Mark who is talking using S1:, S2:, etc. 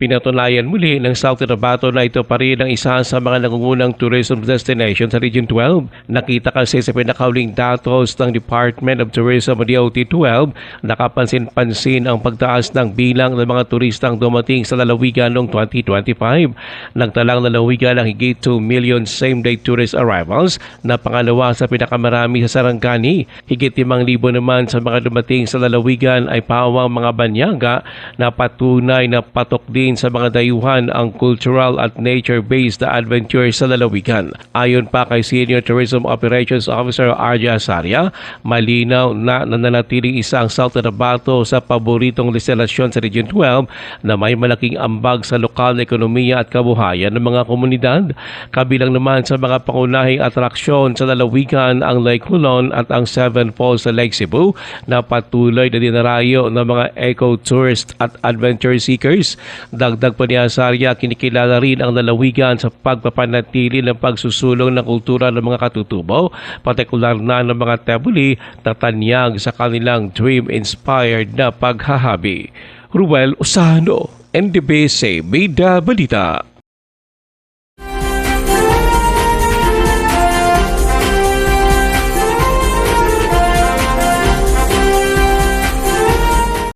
S1: Pinatunayan muli ng South Cotabato na ito pa rin ang isa sa mga nangungunang tourism destination sa Region 12. Nakita kasi sa pinakauling datos ng Department of Tourism o DOT-12, nakapansin-pansin ang pagtaas ng bilang ng mga turistang dumating sa lalawigan noong 2025. Nagtalang lalawigan ang higit 2 million same-day tourist arrivals na pangalawa sa pinakamarami sa Sarangani. Higit 5,000 naman sa mga dumating sa lalawigan ay pawang mga banyaga na patunay na patok din sa mga dayuhan ang cultural at nature-based na adventure sa lalawigan. Ayon pa kay Senior Tourism Operations Officer RJ Asaria, malinaw na nananatiling isang South Cotabato sa paboritong destinasyon sa Region 12 na may malaking ambag sa lokal na ekonomiya at kabuhayan ng mga komunidad. Kabilang naman sa mga pangunahing atraksyon sa lalawigan ang Lake Hulon at ang Seven Falls sa Lake Cebu na patuloy na dinarayo ng mga eco-tourist at adventure seekers. Dagdag pa ni Asaria, kinikilala rin ang lalawigan sa pagpapanatili ng pagsusulong ng kultura ng mga katutubo, partikular na ng mga Tebuli na tanyag sa kanilang dream-inspired na paghahabi. Ruel Osano, NDBC Bida Balita.